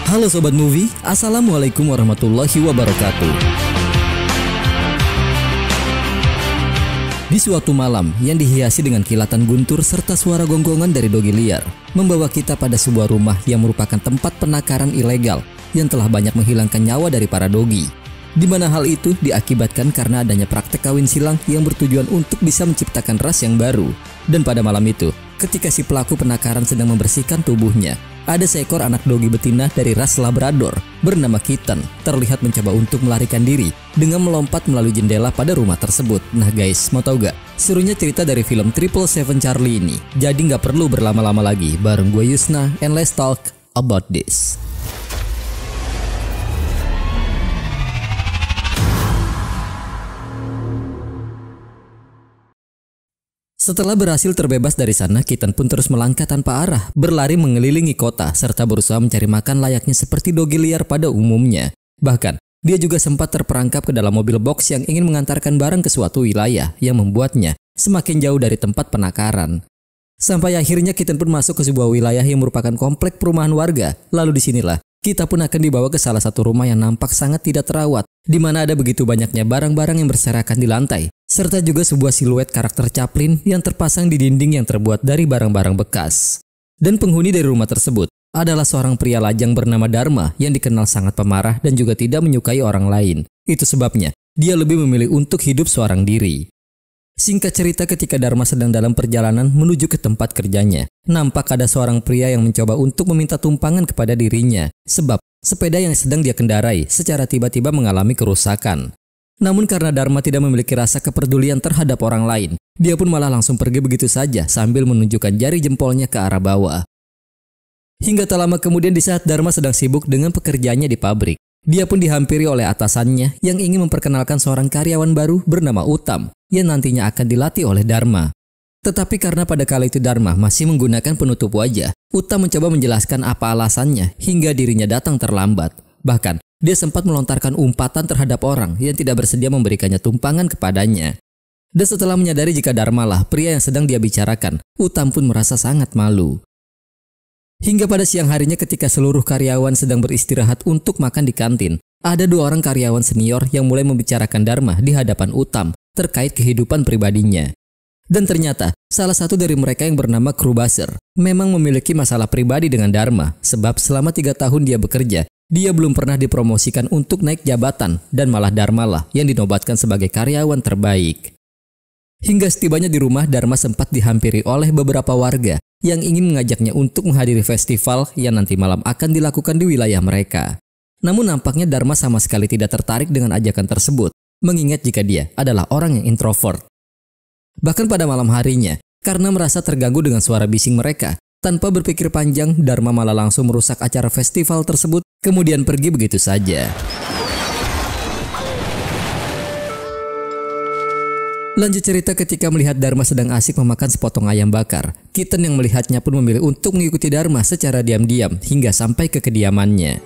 Halo Sobat Movie, Assalamualaikum warahmatullahi wabarakatuh. Di suatu malam yang dihiasi dengan kilatan guntur serta suara gonggongan dari dogi liar, membawa kita pada sebuah rumah yang merupakan tempat penangkaran ilegal yang telah banyak menghilangkan nyawa dari para dogi. Di mana hal itu diakibatkan karena adanya praktek kawin silang yang bertujuan untuk bisa menciptakan ras yang baru. Dan pada malam itu, ketika si pelaku penangkaran sedang membersihkan tubuhnya, ada seekor anak dogi betina dari ras Labrador bernama Kitten terlihat mencoba untuk melarikan diri dengan melompat melalui jendela pada rumah tersebut. Nah guys, mau tahu gak? Serunya cerita dari film 777 Charlie ini. Jadi gak perlu berlama-lama lagi, bareng gue Yusna, and let's talk about this. Setelah berhasil terbebas dari sana, Kitten pun terus melangkah tanpa arah, berlari mengelilingi kota, serta berusaha mencari makan layaknya seperti dogi liar pada umumnya. Bahkan, dia juga sempat terperangkap ke dalam mobil box yang ingin mengantarkan barang ke suatu wilayah yang membuatnya semakin jauh dari tempat penangkaran. Sampai akhirnya Kitten pun masuk ke sebuah wilayah yang merupakan komplek perumahan warga. Lalu disinilah, kita pun akan dibawa ke salah satu rumah yang nampak sangat tidak terawat, di mana ada begitu banyaknya barang-barang yang berserakan di lantai, serta juga sebuah siluet karakter Chaplin yang terpasang di dinding yang terbuat dari barang-barang bekas. Dan penghuni dari rumah tersebut adalah seorang pria lajang bernama Dharma yang dikenal sangat pemarah dan juga tidak menyukai orang lain. Itu sebabnya dia lebih memilih untuk hidup seorang diri. Singkat cerita, ketika Dharma sedang dalam perjalanan menuju ke tempat kerjanya, nampak ada seorang pria yang mencoba untuk meminta tumpangan kepada dirinya, sebab sepeda yang sedang dia kendarai secara tiba-tiba mengalami kerusakan. Namun karena Dharma tidak memiliki rasa kepedulian terhadap orang lain, dia pun malah langsung pergi begitu saja sambil menunjukkan jari jempolnya ke arah bawah. Hingga tak lama kemudian, di saat Dharma sedang sibuk dengan pekerjaannya di pabrik, dia pun dihampiri oleh atasannya yang ingin memperkenalkan seorang karyawan baru bernama Uttam yang nantinya akan dilatih oleh Dharma. Tetapi karena pada kala itu Dharma masih menggunakan penutup wajah, Uttam mencoba menjelaskan apa alasannya hingga dirinya datang terlambat. Bahkan, dia sempat melontarkan umpatan terhadap orang yang tidak bersedia memberikannya tumpangan kepadanya. Dan setelah menyadari jika Dharma lah pria yang sedang dia bicarakan, Uttam pun merasa sangat malu. Hingga pada siang harinya ketika seluruh karyawan sedang beristirahat untuk makan di kantin, ada dua orang karyawan senior yang mulai membicarakan Dharma di hadapan Uttam terkait kehidupan pribadinya. Dan ternyata, salah satu dari mereka yang bernama Krubasser memang memiliki masalah pribadi dengan Dharma, sebab selama 3 tahun dia bekerja, dia belum pernah dipromosikan untuk naik jabatan, dan malah Dharma lah yang dinobatkan sebagai karyawan terbaik. Hingga setibanya di rumah, Dharma sempat dihampiri oleh beberapa warga yang ingin mengajaknya untuk menghadiri festival yang nanti malam akan dilakukan di wilayah mereka. Namun nampaknya Dharma sama sekali tidak tertarik dengan ajakan tersebut, mengingat jika dia adalah orang yang introvert. Bahkan pada malam harinya, karena merasa terganggu dengan suara bising mereka, tanpa berpikir panjang, Dharma malah langsung merusak acara festival tersebut, kemudian pergi begitu saja. Lanjut cerita, ketika melihat Dharma sedang asik memakan sepotong ayam bakar, Kitten yang melihatnya pun memilih untuk mengikuti Dharma secara diam-diam hingga sampai ke kediamannya.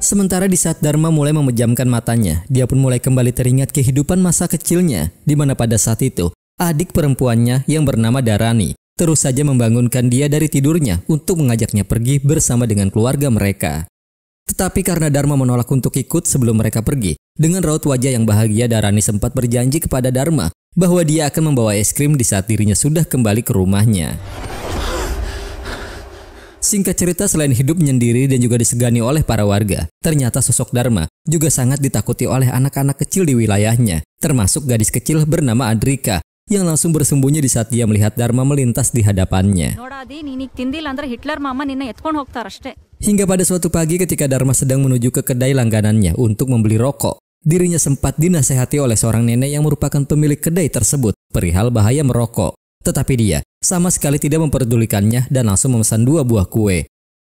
Sementara di saat Dharma mulai memejamkan matanya, dia pun mulai kembali teringat kehidupan masa kecilnya, di mana pada saat itu, adik perempuannya yang bernama Dharani terus saja membangunkan dia dari tidurnya untuk mengajaknya pergi bersama dengan keluarga mereka. Tetapi karena Dharma menolak untuk ikut sebelum mereka pergi, dengan raut wajah yang bahagia Dharani sempat berjanji kepada Dharma bahwa dia akan membawa es krim di saat dirinya sudah kembali ke rumahnya. Singkat cerita, selain hidup menyendiri dan juga disegani oleh para warga, ternyata sosok Dharma juga sangat ditakuti oleh anak-anak kecil di wilayahnya, termasuk gadis kecil bernama Adrika yang langsung bersembunyi di saat dia melihat Dharma melintas di hadapannya. Hingga pada suatu pagi ketika Dharma sedang menuju ke kedai langganannya untuk membeli rokok, dirinya sempat dinasehati oleh seorang nenek yang merupakan pemilik kedai tersebut perihal bahaya merokok. Tetapi dia sama sekali tidak memperdulikannya dan langsung memesan 2 buah kue.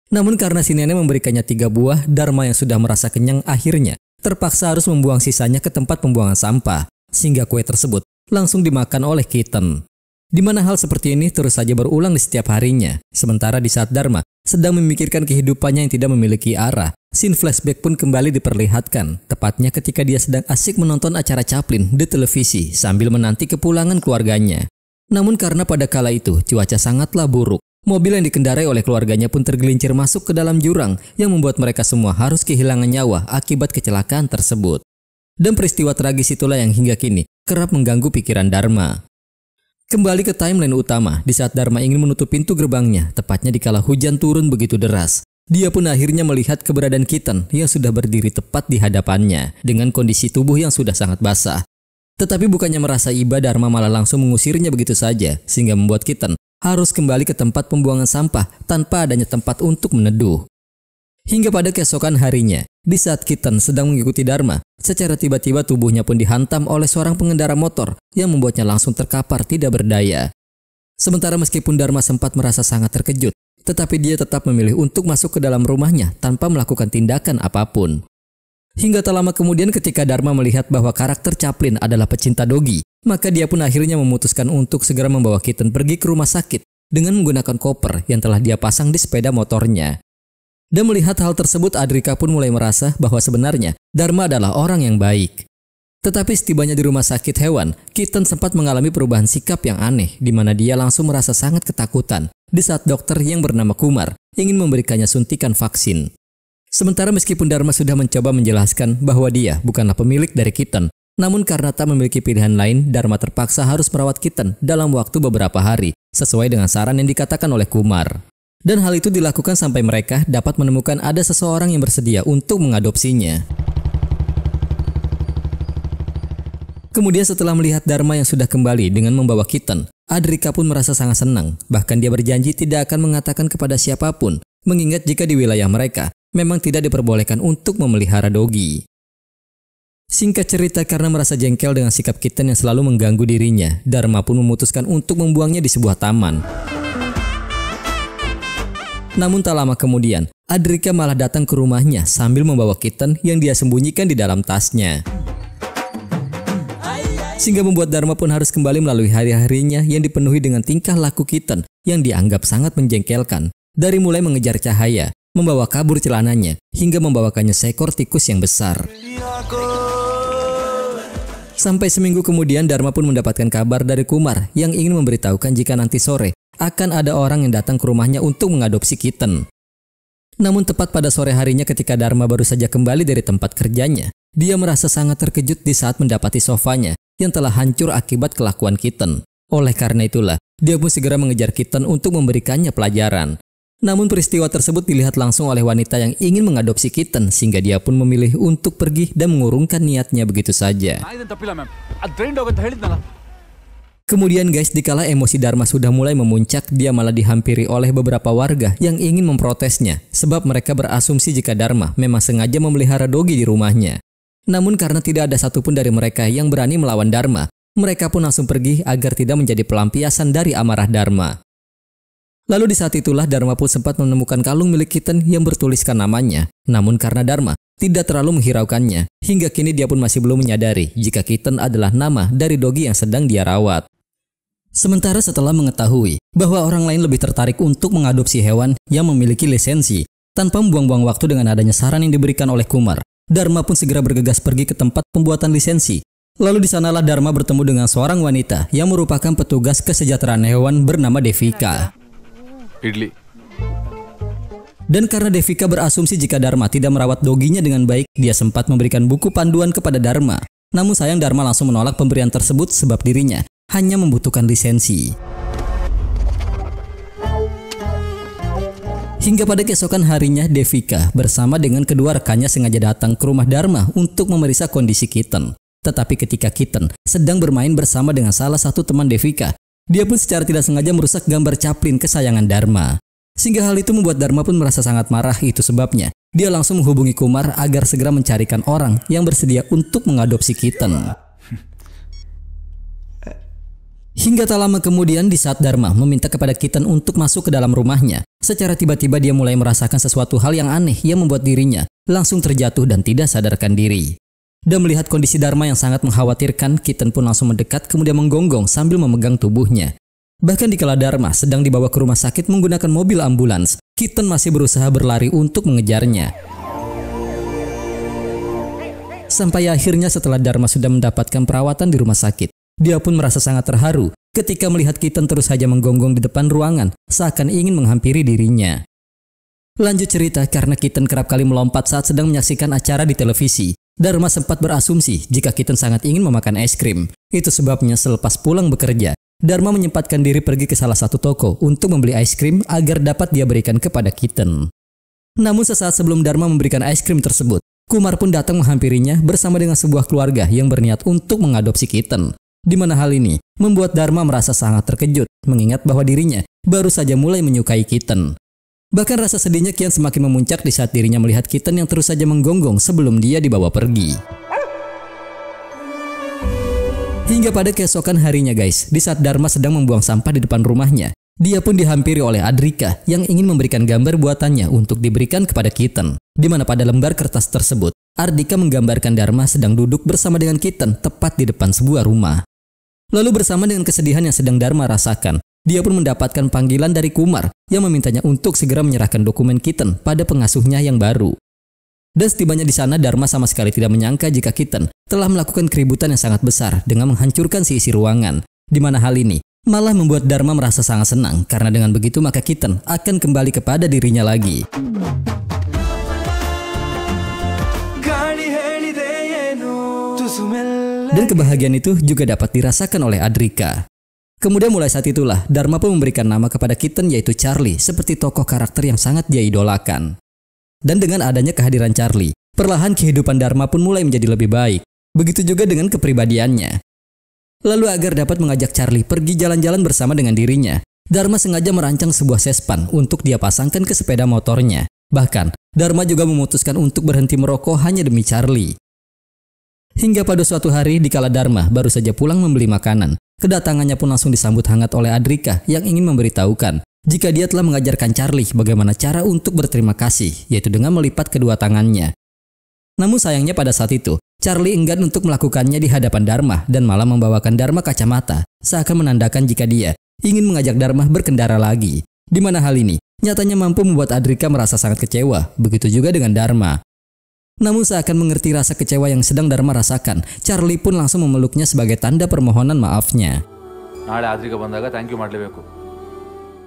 Namun karena si nenek memberikannya 3 buah, Dharma yang sudah merasa kenyang akhirnya terpaksa harus membuang sisanya ke tempat pembuangan sampah, sehingga kue tersebut langsung dimakan oleh Kitten. Di mana hal seperti ini terus saja berulang di setiap harinya. Sementara di saat Dharma sedang memikirkan kehidupannya yang tidak memiliki arah, scene flashback pun kembali diperlihatkan, tepatnya ketika dia sedang asik menonton acara Chaplin di televisi sambil menanti kepulangan keluarganya. Namun karena pada kala itu cuaca sangatlah buruk, Mobil yang dikendarai oleh keluarganya pun tergelincir masuk ke dalam jurang yang membuat mereka semua harus kehilangan nyawa akibat kecelakaan tersebut. Dan peristiwa tragis itulah yang hingga kini kerap mengganggu pikiran Dharma. Kembali ke timeline utama, di saat Dharma ingin menutup pintu gerbangnya, tepatnya dikala hujan turun begitu deras. Dia pun akhirnya melihat keberadaan Kitten yang sudah berdiri tepat di hadapannya dengan kondisi tubuh yang sudah sangat basah. Tetapi bukannya merasa iba, Dharma malah langsung mengusirnya begitu saja, sehingga membuat Kitten harus kembali ke tempat pembuangan sampah tanpa adanya tempat untuk meneduh. Hingga pada keesokan harinya, di saat Kitten sedang mengikuti Dharma, secara tiba-tiba tubuhnya pun dihantam oleh seorang pengendara motor yang membuatnya langsung terkapar tidak berdaya. Sementara meskipun Dharma sempat merasa sangat terkejut, tetapi dia tetap memilih untuk masuk ke dalam rumahnya tanpa melakukan tindakan apapun. Hingga tak lama kemudian ketika Dharma melihat bahwa karakter Chaplin adalah pecinta dogi, maka dia pun akhirnya memutuskan untuk segera membawa Kitten pergi ke rumah sakit dengan menggunakan koper yang telah dia pasang di sepeda motornya. Dan melihat hal tersebut, Adrika pun mulai merasa bahwa sebenarnya Dharma adalah orang yang baik. Tetapi setibanya di rumah sakit hewan, Kitten sempat mengalami perubahan sikap yang aneh, di mana dia langsung merasa sangat ketakutan di saat dokter yang bernama Kumar ingin memberikannya suntikan vaksin. Sementara meskipun Dharma sudah mencoba menjelaskan bahwa dia bukanlah pemilik dari Kitten, namun karena tak memiliki pilihan lain, Dharma terpaksa harus merawat Kitten dalam waktu beberapa hari, sesuai dengan saran yang dikatakan oleh Kumar. Dan hal itu dilakukan sampai mereka dapat menemukan ada seseorang yang bersedia untuk mengadopsinya. Kemudian setelah melihat Dharma yang sudah kembali dengan membawa Kitten, Adrika pun merasa sangat senang. Bahkan dia berjanji tidak akan mengatakan kepada siapapun, mengingat jika di wilayah mereka memang tidak diperbolehkan untuk memelihara dogi. Singkat cerita, karena merasa jengkel dengan sikap Kitten yang selalu mengganggu dirinya, Dharma pun memutuskan untuk membuangnya di sebuah taman. Namun tak lama kemudian, Adrika malah datang ke rumahnya sambil membawa Kitten yang dia sembunyikan di dalam tasnya. Sehingga membuat Dharma pun harus kembali melalui hari-harinya yang dipenuhi dengan tingkah laku Kitten yang dianggap sangat menjengkelkan. Dari mulai mengejar cahaya, membawa kabur celananya, hingga membawakannya seekor tikus yang besar. Sampai seminggu kemudian, Dharma pun mendapatkan kabar dari Kumar yang ingin memberitahukan jika nanti sore akan ada orang yang datang ke rumahnya untuk mengadopsi Kitten. Namun tepat pada sore harinya ketika Dharma baru saja kembali dari tempat kerjanya, dia merasa sangat terkejut di saat mendapati sofanya yang telah hancur akibat kelakuan Kitten. Oleh karena itulah, dia pun segera mengejar Kitten untuk memberikannya pelajaran. Namun peristiwa tersebut dilihat langsung oleh wanita yang ingin mengadopsi Kitten, sehingga dia pun memilih untuk pergi dan mengurungkan niatnya begitu saja. Kemudian guys, dikala emosi Dharma sudah mulai memuncak, dia malah dihampiri oleh beberapa warga yang ingin memprotesnya, sebab mereka berasumsi jika Dharma memang sengaja memelihara dogi di rumahnya. Namun karena tidak ada satupun dari mereka yang berani melawan Dharma, mereka pun langsung pergi agar tidak menjadi pelampiasan dari amarah Dharma. Lalu di saat itulah Dharma pun sempat menemukan kalung milik Kitten yang bertuliskan namanya. Namun karena Dharma tidak terlalu menghiraukannya, hingga kini dia pun masih belum menyadari jika Kitten adalah nama dari dogi yang sedang dia rawat. Sementara setelah mengetahui bahwa orang lain lebih tertarik untuk mengadopsi hewan yang memiliki lisensi, tanpa membuang-buang waktu dengan adanya saran yang diberikan oleh Kumar, Dharma pun segera bergegas pergi ke tempat pembuatan lisensi. Lalu di sanalah Dharma bertemu dengan seorang wanita yang merupakan petugas kesejahteraan hewan bernama Devika. Dan karena Devika berasumsi jika Dharma tidak merawat doginya dengan baik, dia sempat memberikan buku panduan kepada Dharma. Namun sayang Dharma langsung menolak pemberian tersebut sebab dirinya hanya membutuhkan lisensi. Hingga pada keesokan harinya, Devika bersama dengan kedua rekannya sengaja datang ke rumah Dharma untuk memeriksa kondisi Kitten. Tetapi ketika Kitten sedang bermain bersama dengan salah satu teman Devika, dia pun secara tidak sengaja merusak gambar Chaplin kesayangan Dharma. Sehingga hal itu membuat Dharma pun merasa sangat marah. Itu sebabnya dia langsung menghubungi Kumar agar segera mencarikan orang yang bersedia untuk mengadopsi Kitten. Hingga tak lama kemudian, di saat Dharma meminta kepada Kitten untuk masuk ke dalam rumahnya, secara tiba-tiba dia mulai merasakan sesuatu hal yang aneh yang membuat dirinya langsung terjatuh dan tidak sadarkan diri. Dan melihat kondisi Dharma yang sangat mengkhawatirkan, Kitten pun langsung mendekat kemudian menggonggong sambil memegang tubuhnya. Bahkan dikala Dharma sedang dibawa ke rumah sakit menggunakan mobil ambulans, Kitten masih berusaha berlari untuk mengejarnya. Sampai akhirnya setelah Dharma sudah mendapatkan perawatan di rumah sakit, dia pun merasa sangat terharu ketika melihat Kitten terus saja menggonggong di depan ruangan, seakan ingin menghampiri dirinya. Lanjut cerita, karena Kitten kerap kali melompat saat sedang menyaksikan acara di televisi, Dharma sempat berasumsi jika Kitten sangat ingin memakan es krim. Itu sebabnya selepas pulang bekerja, Dharma menyempatkan diri pergi ke salah satu toko untuk membeli es krim agar dapat dia berikan kepada Kitten. Namun sesaat sebelum Dharma memberikan es krim tersebut, Kumar pun datang menghampirinya bersama dengan sebuah keluarga yang berniat untuk mengadopsi Kitten. Di mana hal ini membuat Dharma merasa sangat terkejut, mengingat bahwa dirinya baru saja mulai menyukai Kitten. Bahkan rasa sedihnya kian semakin memuncak di saat dirinya melihat Kitten yang terus saja menggonggong sebelum dia dibawa pergi. Hingga pada keesokan harinya guys, di saat Dharma sedang membuang sampah di depan rumahnya, dia pun dihampiri oleh Adrika yang ingin memberikan gambar buatannya untuk diberikan kepada Kitten. Di mana pada lembar kertas tersebut, Ardika menggambarkan Dharma sedang duduk bersama dengan Kitten tepat di depan sebuah rumah. Lalu bersama dengan kesedihan yang sedang Dharma rasakan, dia pun mendapatkan panggilan dari Kumar yang memintanya untuk segera menyerahkan dokumen Kitten pada pengasuhnya yang baru. Dan setibanya di sana, Dharma sama sekali tidak menyangka jika Kitten telah melakukan keributan yang sangat besar dengan menghancurkan seisi ruangan. Di mana hal ini malah membuat Dharma merasa sangat senang karena dengan begitu maka Kitten akan kembali kepada dirinya lagi. Dan kebahagiaan itu juga dapat dirasakan oleh Adrika. Kemudian mulai saat itulah Dharma pun memberikan nama kepada Kitten yaitu Charlie, seperti tokoh karakter yang sangat dia idolakan. Dan dengan adanya kehadiran Charlie, perlahan kehidupan Dharma pun mulai menjadi lebih baik. Begitu juga dengan kepribadiannya. Lalu agar dapat mengajak Charlie pergi jalan-jalan bersama dengan dirinya, Dharma sengaja merancang sebuah sespan untuk dia pasangkan ke sepeda motornya. Bahkan, Dharma juga memutuskan untuk berhenti merokok hanya demi Charlie. Hingga pada suatu hari dikala Dharma baru saja pulang membeli makanan, kedatangannya pun langsung disambut hangat oleh Adrika yang ingin memberitahukan jika dia telah mengajarkan Charlie bagaimana cara untuk berterima kasih, yaitu dengan melipat kedua tangannya. Namun sayangnya pada saat itu, Charlie enggan untuk melakukannya di hadapan Dharma dan malah membawakan Dharma kacamata, seakan menandakan jika dia ingin mengajak Dharma berkendara lagi. Di mana hal ini nyatanya mampu membuat Adrika merasa sangat kecewa, begitu juga dengan Dharma. Namun seakan mengerti rasa kecewa yang sedang Dharma rasakan, Charlie pun langsung memeluknya sebagai tanda permohonan maafnya.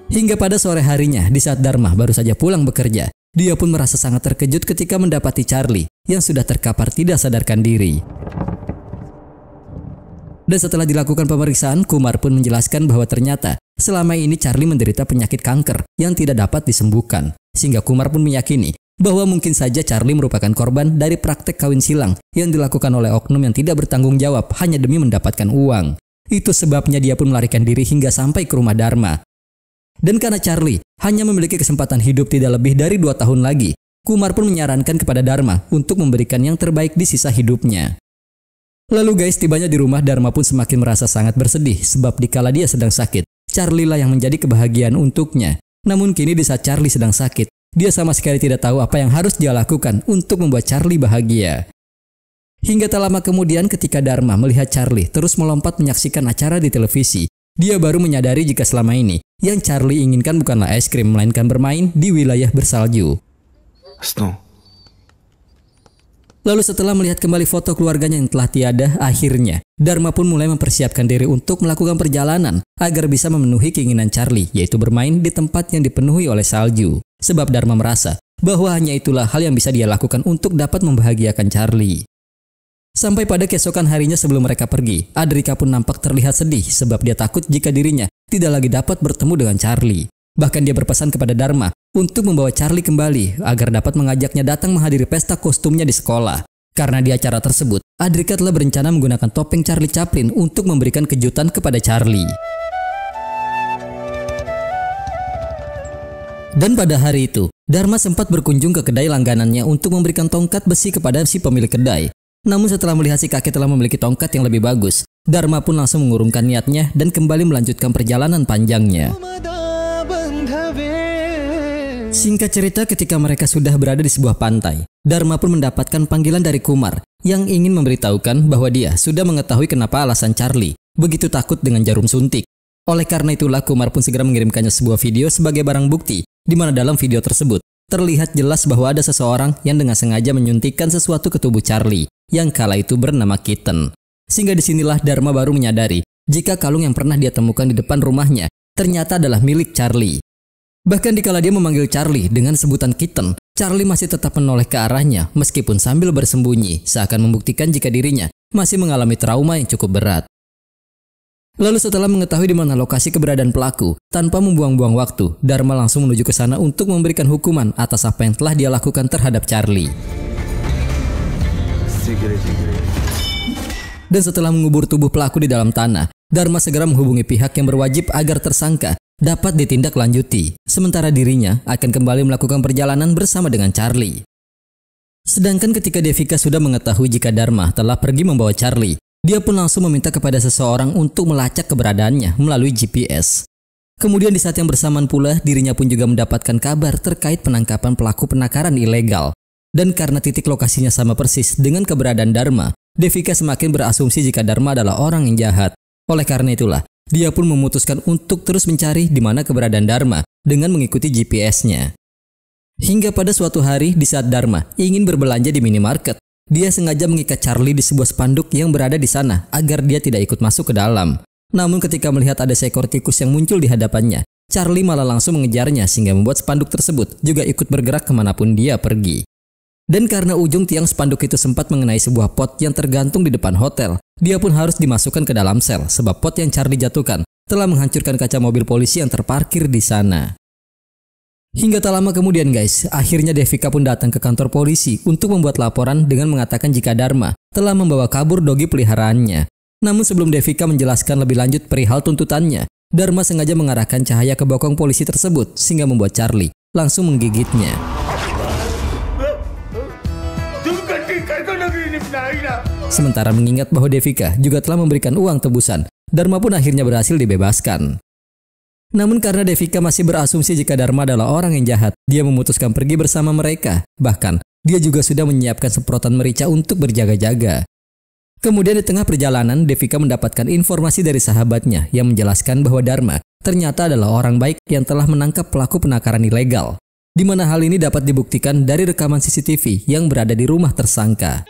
Hingga pada sore harinya, di saat Dharma baru saja pulang bekerja, dia pun merasa sangat terkejut ketika mendapati Charlie yang sudah terkapar tidak sadarkan diri. Dan setelah dilakukan pemeriksaan, Kumar pun menjelaskan bahwa ternyata selama ini Charlie menderita penyakit kanker yang tidak dapat disembuhkan. Sehingga Kumar pun meyakini bahwa mungkin saja Charlie merupakan korban dari praktek kawin silang yang dilakukan oleh oknum yang tidak bertanggung jawab hanya demi mendapatkan uang. Itu sebabnya dia pun melarikan diri hingga sampai ke rumah Dharma. Dan karena Charlie hanya memiliki kesempatan hidup tidak lebih dari 2 tahun lagi, Kumar pun menyarankan kepada Dharma untuk memberikan yang terbaik di sisa hidupnya. Lalu guys, tibanya di rumah, Dharma pun semakin merasa sangat bersedih sebab dikala dia sedang sakit, Charlie lah yang menjadi kebahagiaan untuknya. Namun kini di saat Charlie sedang sakit, dia sama sekali tidak tahu apa yang harus dia lakukan untuk membuat Charlie bahagia. Hingga tak lama kemudian ketika Dharma melihat Charlie terus melompat menyaksikan acara di televisi, dia baru menyadari jika selama ini yang Charlie inginkan bukanlah es krim melainkan bermain di wilayah bersalju. Snow. Lalu setelah melihat kembali foto keluarganya yang telah tiada, akhirnya Dharma pun mulai mempersiapkan diri untuk melakukan perjalanan agar bisa memenuhi keinginan Charlie, yaitu bermain di tempat yang dipenuhi oleh salju. Sebab Dharma merasa bahwa hanya itulah hal yang bisa dia lakukan untuk dapat membahagiakan Charlie. Sampai pada keesokan harinya sebelum mereka pergi, Adrika pun nampak terlihat sedih sebab dia takut jika dirinya tidak lagi dapat bertemu dengan Charlie. Bahkan dia berpesan kepada Dharma untuk membawa Charlie kembali agar dapat mengajaknya datang menghadiri pesta kostumnya di sekolah. Karena di acara tersebut, Adrika telah berencana menggunakan topeng Charlie Chaplin untuk memberikan kejutan kepada Charlie. Dan pada hari itu, Dharma sempat berkunjung ke kedai langganannya untuk memberikan tongkat besi kepada si pemilik kedai. Namun setelah melihat si kakek telah memiliki tongkat yang lebih bagus, Dharma pun langsung mengurungkan niatnya dan kembali melanjutkan perjalanan panjangnya. Singkat cerita, ketika mereka sudah berada di sebuah pantai, Dharma pun mendapatkan panggilan dari Kumar yang ingin memberitahukan bahwa dia sudah mengetahui kenapa alasan Charlie begitu takut dengan jarum suntik. Oleh karena itulah Kumar pun segera mengirimkannya sebuah video sebagai barang bukti, di mana dalam video tersebut terlihat jelas bahwa ada seseorang yang dengan sengaja menyuntikkan sesuatu ke tubuh Charlie yang kala itu bernama Kitten. Sehingga disinilah Dharma baru menyadari jika kalung yang pernah dia temukan di depan rumahnya ternyata adalah milik Charlie. Bahkan dikala dia memanggil Charlie dengan sebutan Kitten, Charlie masih tetap menoleh ke arahnya meskipun sambil bersembunyi, seakan membuktikan jika dirinya masih mengalami trauma yang cukup berat. Lalu setelah mengetahui di mana lokasi keberadaan pelaku, tanpa membuang-buang waktu, Dharma langsung menuju ke sana untuk memberikan hukuman atas apa yang telah dia lakukan terhadap Charlie. Dan setelah mengubur tubuh pelaku di dalam tanah, Dharma segera menghubungi pihak yang berwajib agar tersangka dapat ditindaklanjuti, sementara dirinya akan kembali melakukan perjalanan bersama dengan Charlie. Sedangkan ketika Devika sudah mengetahui jika Dharma telah pergi membawa Charlie, dia pun langsung meminta kepada seseorang untuk melacak keberadaannya melalui GPS. Kemudian di saat yang bersamaan pula, dirinya pun juga mendapatkan kabar terkait penangkapan pelaku penakaran ilegal. Dan karena titik lokasinya sama persis dengan keberadaan Dharma, Devika semakin berasumsi jika Dharma adalah orang yang jahat. Oleh karena itulah, dia pun memutuskan untuk terus mencari di mana keberadaan Dharma dengan mengikuti GPS-nya. Hingga pada suatu hari di saat Dharma ingin berbelanja di minimarket, dia sengaja mengikat Charlie di sebuah spanduk yang berada di sana agar dia tidak ikut masuk ke dalam. Namun ketika melihat ada seekor tikus yang muncul di hadapannya, Charlie malah langsung mengejarnya sehingga membuat spanduk tersebut juga ikut bergerak kemanapun dia pergi. Dan karena ujung tiang spanduk itu sempat mengenai sebuah pot yang tergantung di depan hotel, dia pun harus dimasukkan ke dalam sel sebab pot yang Charlie jatuhkan telah menghancurkan kaca mobil polisi yang terparkir di sana. Hingga tak lama kemudian guys, akhirnya Devika pun datang ke kantor polisi untuk membuat laporan dengan mengatakan jika Dharma telah membawa kabur dogi peliharaannya. Namun sebelum Devika menjelaskan lebih lanjut perihal tuntutannya, Dharma sengaja mengarahkan cahaya ke bokong polisi tersebut sehingga membuat Charlie langsung menggigitnya. Sementara mengingat bahwa Devika juga telah memberikan uang tebusan, Dharma pun akhirnya berhasil dibebaskan. Namun karena Devika masih berasumsi jika Dharma adalah orang yang jahat, dia memutuskan pergi bersama mereka. Bahkan, dia juga sudah menyiapkan semprotan merica untuk berjaga-jaga. Kemudian di tengah perjalanan, Devika mendapatkan informasi dari sahabatnya yang menjelaskan bahwa Dharma ternyata adalah orang baik yang telah menangkap pelaku penakaran ilegal. Di mana hal ini dapat dibuktikan dari rekaman CCTV yang berada di rumah tersangka.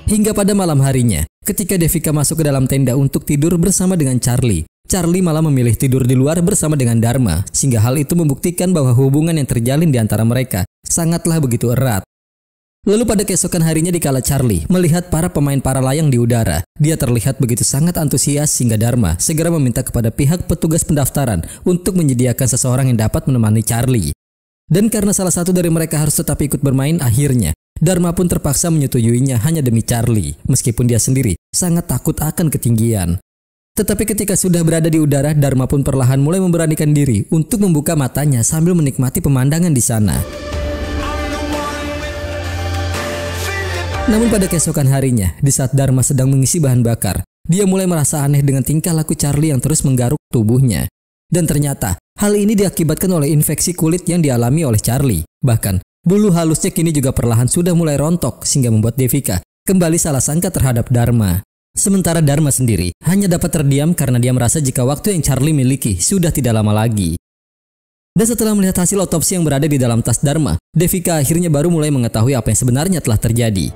Hingga pada malam harinya, ketika Devika masuk ke dalam tenda untuk tidur bersama dengan Charlie, Charlie malah memilih tidur di luar bersama dengan Dharma, sehingga hal itu membuktikan bahwa hubungan yang terjalin di antara mereka sangatlah begitu erat. Lalu pada keesokan harinya dikala Charlie melihat para pemain para layang di udara, dia terlihat begitu sangat antusias sehingga Dharma segera meminta kepada pihak petugas pendaftaran untuk menyediakan seseorang yang dapat menemani Charlie. Dan karena salah satu dari mereka harus tetap ikut bermain, akhirnya Dharma pun terpaksa menyetujuinya hanya demi Charlie, meskipun dia sendiri sangat takut akan ketinggian. Tetapi ketika sudah berada di udara, Dharma pun perlahan mulai memberanikan diri untuk membuka matanya sambil menikmati pemandangan di sana. Namun pada keesokan harinya, di saat Dharma sedang mengisi bahan bakar, dia mulai merasa aneh dengan tingkah laku Charlie yang terus menggaruk tubuhnya. Dan ternyata, hal ini diakibatkan oleh infeksi kulit yang dialami oleh Charlie. Bahkan, bulu halusnya kini juga perlahan sudah mulai rontok sehingga membuat Devika kembali salah sangka terhadap Dharma. Sementara Dharma sendiri hanya dapat terdiam karena dia merasa jika waktu yang Charlie miliki sudah tidak lama lagi. Dan setelah melihat hasil otopsi yang berada di dalam tas Dharma, Devika akhirnya baru mulai mengetahui apa yang sebenarnya telah terjadi.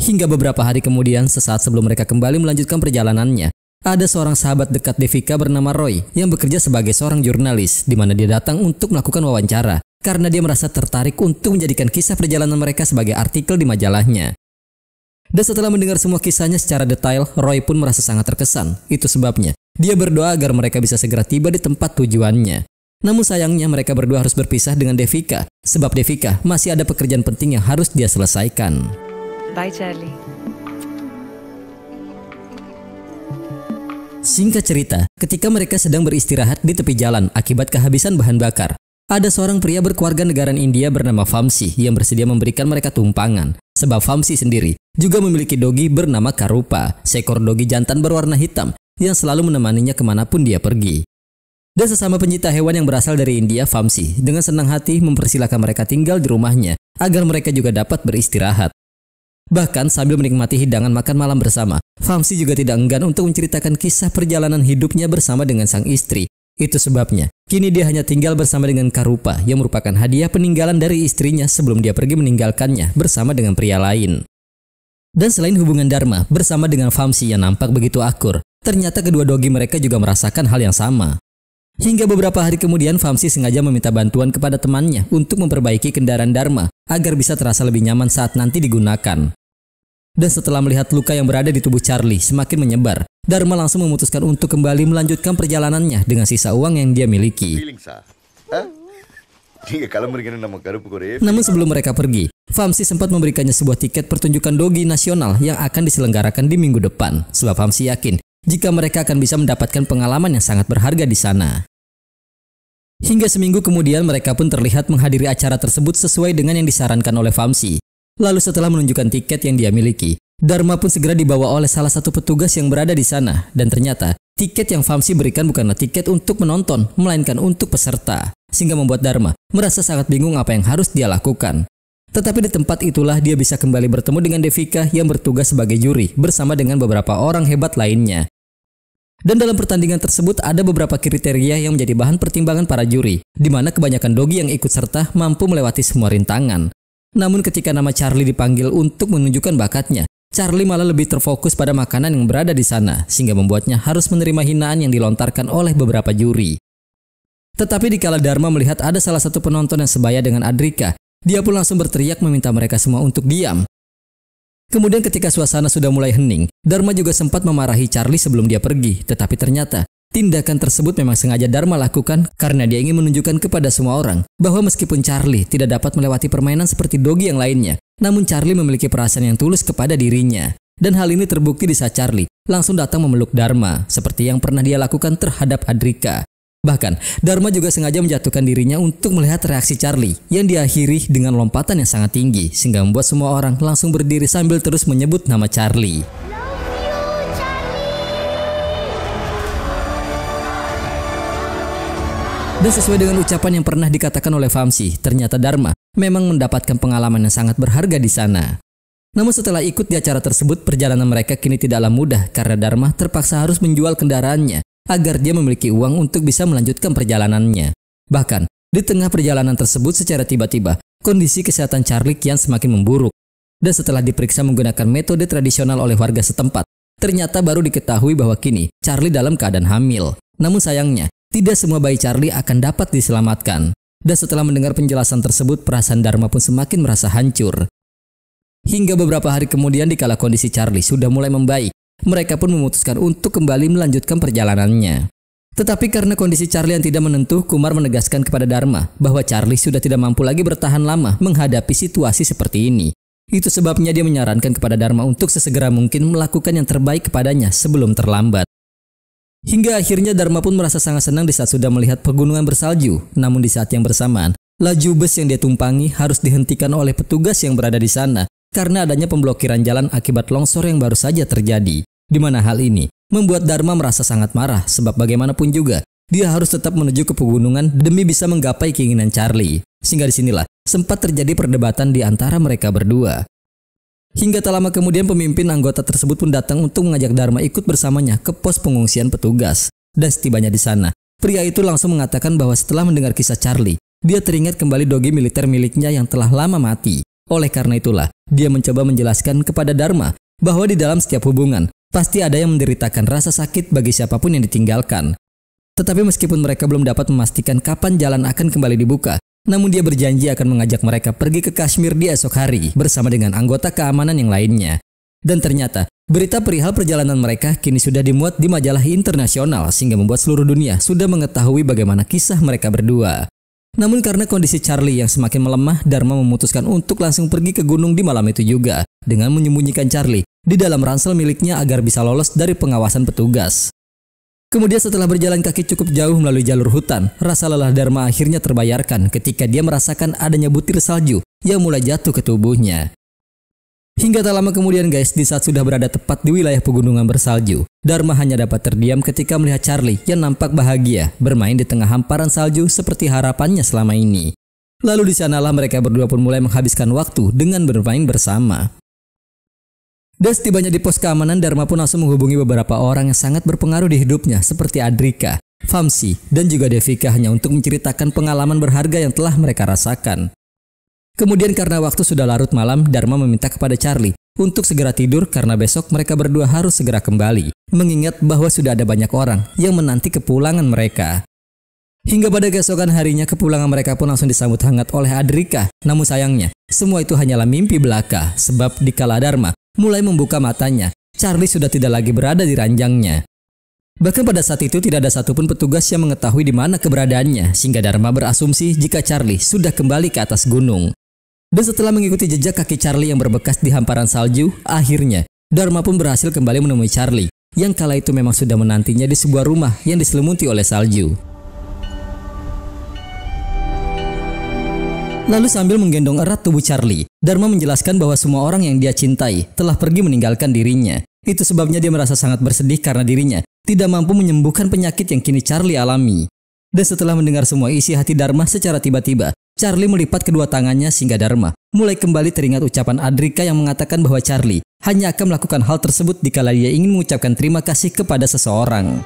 Hingga beberapa hari kemudian, sesaat sebelum mereka kembali melanjutkan perjalanannya, ada seorang sahabat dekat Devika bernama Roy yang bekerja sebagai seorang jurnalis, di mana dia datang untuk melakukan wawancara karena dia merasa tertarik untuk menjadikan kisah perjalanan mereka sebagai artikel di majalahnya. Dan setelah mendengar semua kisahnya secara detail, Roy pun merasa sangat terkesan. Itu sebabnya dia berdoa agar mereka bisa segera tiba di tempat tujuannya. Namun sayangnya mereka berdua harus berpisah dengan Devika, sebab Devika masih ada pekerjaan penting yang harus dia selesaikan. Bye Charlie. Singkat cerita, ketika mereka sedang beristirahat di tepi jalan akibat kehabisan bahan bakar, ada seorang pria berkeluarga negaraan India bernama Vamsi yang bersedia memberikan mereka tumpangan. Sebab Vamsi sendiri juga memiliki dogi bernama Karupa, seekor dogi jantan berwarna hitam yang selalu menemaninya kemanapun dia pergi. Dan sesama pencinta hewan yang berasal dari India, Vamsi dengan senang hati mempersilahkan mereka tinggal di rumahnya agar mereka juga dapat beristirahat. Bahkan sambil menikmati hidangan makan malam bersama, Vamsi juga tidak enggan untuk menceritakan kisah perjalanan hidupnya bersama dengan sang istri Itu sebabnya, kini dia hanya tinggal bersama dengan Karupa yang merupakan hadiah peninggalan dari istrinya sebelum dia pergi meninggalkannya bersama dengan pria lain. Dan selain hubungan Dharma bersama dengan Vamsi yang nampak begitu akur, ternyata kedua dogi mereka juga merasakan hal yang sama. Hingga beberapa hari kemudian Vamsi sengaja meminta bantuan kepada temannya untuk memperbaiki kendaraan Dharma agar bisa terasa lebih nyaman saat nanti digunakan. Dan setelah melihat luka yang berada di tubuh Charlie semakin menyebar, Dharma langsung memutuskan untuk kembali melanjutkan perjalanannya dengan sisa uang yang dia miliki. Namun sebelum mereka pergi, Vamsi sempat memberikannya sebuah tiket pertunjukan dogi nasional yang akan diselenggarakan di minggu depan, sebab Vamsi yakin jika mereka akan bisa mendapatkan pengalaman yang sangat berharga di sana. Hingga seminggu kemudian mereka pun terlihat menghadiri acara tersebut sesuai dengan yang disarankan oleh Vamsi. Lalu setelah menunjukkan tiket yang dia miliki, Dharma pun segera dibawa oleh salah satu petugas yang berada di sana. Dan ternyata, tiket yang Vamsi berikan bukanlah tiket untuk penonton, melainkan untuk peserta. Sehingga membuat Dharma merasa sangat bingung apa yang harus dia lakukan. Tetapi di tempat itulah dia bisa kembali bertemu dengan Devika yang bertugas sebagai juri bersama dengan beberapa orang hebat lainnya. Dan dalam pertandingan tersebut ada beberapa kriteria yang menjadi bahan pertimbangan para juri, di mana kebanyakan dogi yang ikut serta mampu melewati semua rintangan. Namun ketika nama Charlie dipanggil untuk menunjukkan bakatnya, Charlie malah lebih terfokus pada makanan yang berada di sana, sehingga membuatnya harus menerima hinaan yang dilontarkan oleh beberapa juri. Tetapi dikala Dharma melihat ada salah satu penonton yang sebaya dengan Adrika, dia pun langsung berteriak meminta mereka semua untuk diam. Kemudian ketika suasana sudah mulai hening, Dharma juga sempat memarahi Charlie sebelum dia pergi, tetapi ternyata tindakan tersebut memang sengaja Dharma lakukan karena dia ingin menunjukkan kepada semua orang bahwa meskipun Charlie tidak dapat melewati permainan seperti dogi yang lainnya, namun Charlie memiliki perasaan yang tulus kepada dirinya. Dan hal ini terbukti di saat Charlie langsung datang memeluk Dharma, seperti yang pernah dia lakukan terhadap Adrika. Bahkan, Dharma juga sengaja menjatuhkan dirinya untuk melihat reaksi Charlie yang diakhiri dengan lompatan yang sangat tinggi, sehingga membuat semua orang langsung berdiri sambil terus menyebut nama Charlie. Dan sesuai dengan ucapan yang pernah dikatakan oleh Vamsi, ternyata Dharma memang mendapatkan pengalaman yang sangat berharga di sana. Namun setelah ikut di acara tersebut, perjalanan mereka kini tidaklah mudah karena Dharma terpaksa harus menjual kendaraannya agar dia memiliki uang untuk bisa melanjutkan perjalanannya. Bahkan, di tengah perjalanan tersebut secara tiba-tiba, kondisi kesehatan Charlie kian semakin memburuk. Dan setelah diperiksa menggunakan metode tradisional oleh warga setempat, ternyata baru diketahui bahwa kini Charlie dalam keadaan hamil. Namun sayangnya, tidak semua bayi Charlie akan dapat diselamatkan. Dan setelah mendengar penjelasan tersebut, perasaan Dharma pun semakin merasa hancur. Hingga beberapa hari kemudian dikala kondisi Charlie sudah mulai membaik, mereka pun memutuskan untuk kembali melanjutkan perjalanannya. Tetapi karena kondisi Charlie yang tidak menentu, Kumar menegaskan kepada Dharma bahwa Charlie sudah tidak mampu lagi bertahan lama menghadapi situasi seperti ini. Itu sebabnya dia menyarankan kepada Dharma untuk sesegera mungkin melakukan yang terbaik kepadanya sebelum terlambat. Hingga akhirnya Dharma pun merasa sangat senang di saat sudah melihat pegunungan bersalju. Namun di saat yang bersamaan, laju bus yang dia tumpangi harus dihentikan oleh petugas yang berada di sana karena adanya pemblokiran jalan akibat longsor yang baru saja terjadi. Di mana hal ini membuat Dharma merasa sangat marah sebab bagaimanapun juga dia harus tetap menuju ke pegunungan demi bisa menggapai keinginan Charlie. Sehingga disinilah sempat terjadi perdebatan di antara mereka berdua. Hingga tak lama kemudian pemimpin anggota tersebut pun datang untuk mengajak Dharma ikut bersamanya ke pos pengungsian petugas. Dan setibanya di sana, pria itu langsung mengatakan bahwa setelah mendengar kisah Charlie, dia teringat kembali dogi militer miliknya yang telah lama mati. Oleh karena itulah, dia mencoba menjelaskan kepada Dharma bahwa di dalam setiap hubungan, pasti ada yang menderitakan rasa sakit bagi siapapun yang ditinggalkan. Tetapi meskipun mereka belum dapat memastikan kapan jalan akan kembali dibuka, namun dia berjanji akan mengajak mereka pergi ke Kashmir di esok hari bersama dengan anggota keamanan yang lainnya. Dan ternyata, berita perihal perjalanan mereka kini sudah dimuat di majalah internasional sehingga membuat seluruh dunia sudah mengetahui bagaimana kisah mereka berdua. Namun karena kondisi Charlie yang semakin melemah, Dharma memutuskan untuk langsung pergi ke gunung di malam itu juga dengan menyembunyikan Charlie di dalam ransel miliknya agar bisa lolos dari pengawasan petugas. Kemudian setelah berjalan kaki cukup jauh melalui jalur hutan, rasa lelah Dharma akhirnya terbayarkan ketika dia merasakan adanya butir salju yang mulai jatuh ke tubuhnya. Hingga tak lama kemudian guys, di saat sudah berada tepat di wilayah pegunungan bersalju, Dharma hanya dapat terdiam ketika melihat Charlie yang nampak bahagia bermain di tengah hamparan salju seperti harapannya selama ini. Lalu di sanalah mereka berdua pun mulai menghabiskan waktu dengan bermain bersama. Dan setibanya di pos keamanan, Dharma pun langsung menghubungi beberapa orang yang sangat berpengaruh di hidupnya seperti Adrika. Vamsi, dan juga Devika hanya untuk menceritakan pengalaman berharga yang telah mereka rasakan. Kemudian karena waktu sudah larut malam, Dharma meminta kepada Charlie untuk segera tidur karena besok mereka berdua harus segera kembali, mengingat bahwa sudah ada banyak orang yang menanti kepulangan mereka. Hingga pada keesokan harinya kepulangan mereka pun langsung disambut hangat oleh Adrika. Namun sayangnya, semua itu hanyalah mimpi belaka, sebab dikala Dharma mulai membuka matanya, Charlie sudah tidak lagi berada di ranjangnya. Bahkan pada saat itu tidak ada satupun petugas yang mengetahui di mana keberadaannya, sehingga Dharma berasumsi jika Charlie sudah kembali ke atas gunung. Dan setelah mengikuti jejak kaki Charlie yang berbekas di hamparan salju, akhirnya Dharma pun berhasil kembali menemui Charlie, yang kala itu memang sudah menantinya di sebuah rumah yang diselimuti oleh salju. Lalu sambil menggendong erat tubuh Charlie, Dharma menjelaskan bahwa semua orang yang dia cintai telah pergi meninggalkan dirinya. Itu sebabnya dia merasa sangat bersedih karena dirinya tidak mampu menyembuhkan penyakit yang kini Charlie alami. Dan setelah mendengar semua isi hati Dharma secara tiba-tiba, Charlie melipat kedua tangannya sehingga Dharma mulai kembali teringat ucapan Adrika yang mengatakan bahwa Charlie hanya akan melakukan hal tersebut dikala dia ingin mengucapkan terima kasih kepada seseorang.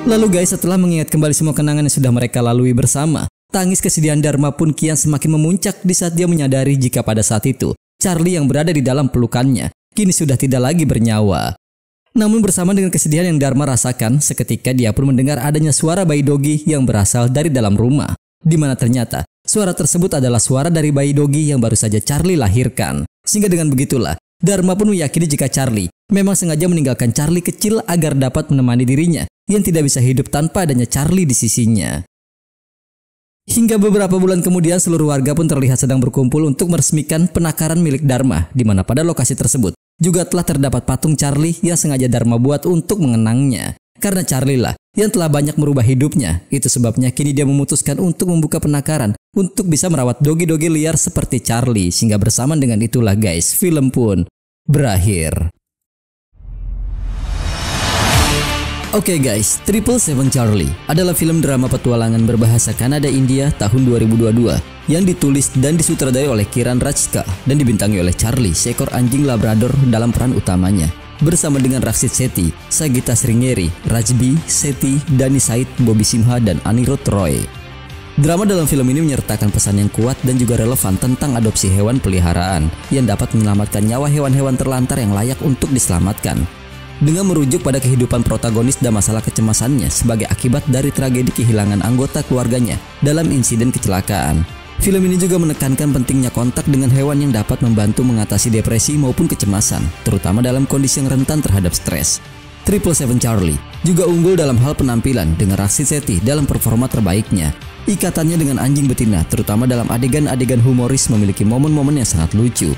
Lalu guys, setelah mengingat kembali semua kenangan yang sudah mereka lalui bersama, tangis kesedihan Dharma pun kian semakin memuncak di saat dia menyadari jika pada saat itu Charlie yang berada di dalam pelukannya kini sudah tidak lagi bernyawa. Namun bersama dengan kesedihan yang Dharma rasakan, seketika dia pun mendengar adanya suara bayi Dogi yang berasal dari dalam rumah, di mana ternyata suara tersebut adalah suara dari bayi Dogi yang baru saja Charlie lahirkan. Sehingga dengan begitulah Dharma pun meyakini jika Charlie memang sengaja meninggalkan Charlie kecil agar dapat menemani dirinya yang tidak bisa hidup tanpa adanya Charlie di sisinya. Hingga beberapa bulan kemudian seluruh warga pun terlihat sedang berkumpul untuk meresmikan penakaran milik Dharma, di mana pada lokasi tersebut juga telah terdapat patung Charlie yang sengaja Dharma buat untuk mengenangnya. Karena Charlie lah yang telah banyak merubah hidupnya, itu sebabnya kini dia memutuskan untuk membuka penakaran untuk bisa merawat dogi-dogi liar seperti Charlie. Sehingga bersamaan dengan itulah guys, film pun berakhir. Oke guys, 777 Charlie adalah film drama petualangan berbahasa Kanada India tahun 2022 yang ditulis dan disutradai oleh Kiran Rajka dan dibintangi oleh Charlie, seekor anjing Labrador dalam peran utamanya, bersama dengan Rakshit Sethi, Sagita Sringeri, Rajbi Sethi, Dani Said, Bobby Simha, dan Anirudh Roy. Drama dalam film ini menyertakan pesan yang kuat dan juga relevan tentang adopsi hewan peliharaan yang dapat menyelamatkan nyawa hewan-hewan terlantar yang layak untuk diselamatkan. Dengan merujuk pada kehidupan protagonis dan masalah kecemasannya sebagai akibat dari tragedi kehilangan anggota keluarganya dalam insiden kecelakaan. Film ini juga menekankan pentingnya kontak dengan hewan yang dapat membantu mengatasi depresi maupun kecemasan, terutama dalam kondisi yang rentan terhadap stres. 777 Charlie juga unggul dalam hal penampilan dengan Rakshit Sethi dalam performa terbaiknya. Ikatannya dengan anjing betina, terutama dalam adegan-adegan humoris, memiliki momen-momen yang sangat lucu.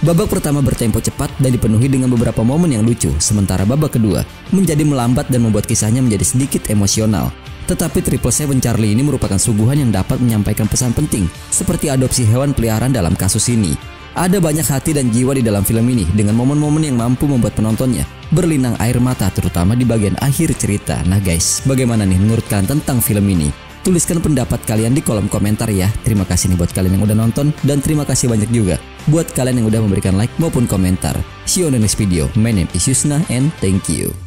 Babak pertama bertempo cepat dan dipenuhi dengan beberapa momen yang lucu, sementara babak kedua menjadi melambat dan membuat kisahnya menjadi sedikit emosional. Tetapi 777 Charlie ini merupakan suguhan yang dapat menyampaikan pesan penting seperti adopsi hewan peliharaan dalam kasus ini. Ada banyak hati dan jiwa di dalam film ini dengan momen-momen yang mampu membuat penontonnya berlinang air mata, terutama di bagian akhir cerita. Nah guys, bagaimana nih menurut kalian tentang film ini? Tuliskan pendapat kalian di kolom komentar ya. Terima kasih nih buat kalian yang udah nonton, dan terima kasih banyak juga buat kalian yang udah memberikan like maupun komentar. See you on the next video. My name is Yusna and thank you.